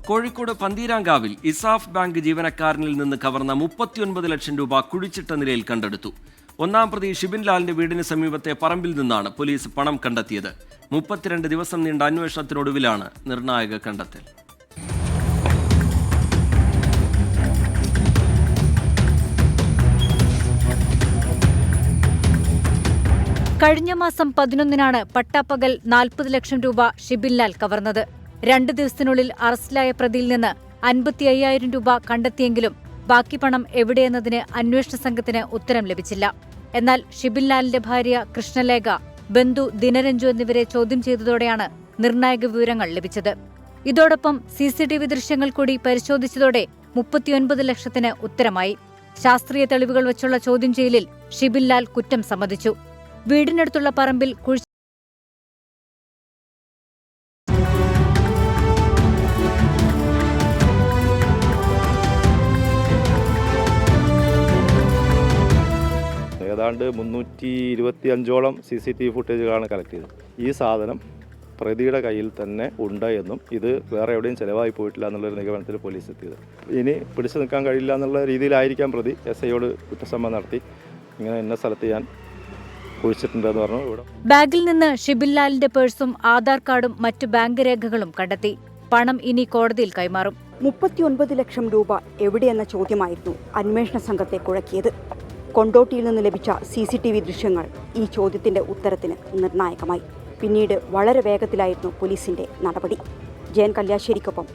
Kozhikode പന്തീരാങ്കാവിൽ ESAF bank ജീവനക്കാരനിൽ നിന്ന് കവർന്ന 39 ലക്ഷം രൂപ കുഴിച്ചിട്ട നിലയിൽ കണ്ടെടുത്തു. ഒന്നാം പ്രതി ഷിബിൻ ലാലിന്റെ വീടിന് സമീപത്തെ പറമ്പിൽ നിന്നാണ് പോലീസ് പണം കണ്ടെത്തിയത്. 32 ദിവസം നീണ്ട അന്വേഷണത്തിനൊടുവിലാണ് നിർണായക കണ്ടെത്തൽ. കഴിഞ്ഞ മാസം 11-നാണ് പട്ടാപ്പകൽ 40 ലക്ഷം രൂപ ഷിബിൻ ലാൽ കവർന്നത്. 2 ദിവസത്തിനുള്ളിൽ അറസ്റ്റിലായ പ്രതിയിൽ നിന്ന് 55,000 രൂപ കണ്ടെത്തിയെങ്കിലും ബാക്കി പണം എവിടെയെന്നതിന് അന്വേഷണ സംഘത്തിന് ഉത്തരം ലഭിച്ചില്ല. എന്നാൽ ഷിബിൻ ലാലിന്റെ ഭാര്യ കൃഷ്ണലേഖ, ബന്ധു ദിനരഞ്ജു എന്നിവരെ ചോദ്യം ചെയ്തതോടെയാണ് നിർണായക വിവരങ്ങൾ ലഭിച്ചത്. ഇതോടൊപ്പം CCTV ദൃശ്യങ്ങൾ കൂടി പരിശോധിച്ചതോടെ 39 ലക്ഷത്തിന് ഉത്തരമായി. ശാസ്ത്രീയ തെളിവുകൾ വച്ചുള്ള ചോദ്യം ചെയ്യലിൽ ഷിബിൻ ലാൽ കുറ്റം സമ്മതിച്ചു. വീടിനടുത്തുള്ള പറമ്പിൽ ഏതാണ്ട് 325ഓളം CCTV ഫുട്ടേജുകളാണ് കളക്ട് ചെയ്തത്. ഈ സാധനം പ്രതിയുടെ കയ്യിൽ തന്നെ ഉണ്ട് എന്നും ഇത് വേറെ എവിടെയും ചെലവായി പോയിട്ടില്ല എന്നുള്ളൊരു നിഗമനത്തിൽ പോലീസ് എത്തിയത്. ഇനി പിടിച്ചു നിൽക്കാൻ കഴിയില്ല എന്നുള്ള രീതിയിലായിരിക്കാം പ്രതി SIയോട് കുറ്റസമ്മതം നടത്തി ഇങ്ങനെ ഇന്ന സ്ഥലത്ത് ഞാൻ കുഴിച്ചിട്ടുണ്ടെന്ന് പറഞ്ഞു. ബാഗിൽ നിന്ന് ഷിബിൻ ലാലിന്റെ പേഴ്സും ആധാർ കാർഡും മറ്റു ബാങ്ക് രേഖകളും കണ്ടെത്തി. പണം ഇനി കോടതിയിൽ കൈമാറും. 39 ലക്ഷം രൂപ എവിടെയെന്ന ചോദ്യമായിരുന്നു അന്വേഷണ സംഘത്തെ കുഴക്കിയത്. കൊണ്ടോട്ടിയിൽ നിന്ന് ലഭിച്ച CCTV ദൃശ്യങ്ങൾ ഈ ചോദ്യത്തിന്റെ ഉത്തരത്തിന് നിർണായകമായി. പിന്നീട് വളരെ വേഗത്തിലായിരുന്നു പോലീസിന്റെ നടപടി. ജയൻ കല്യാശ്ശേരിക്കൊപ്പം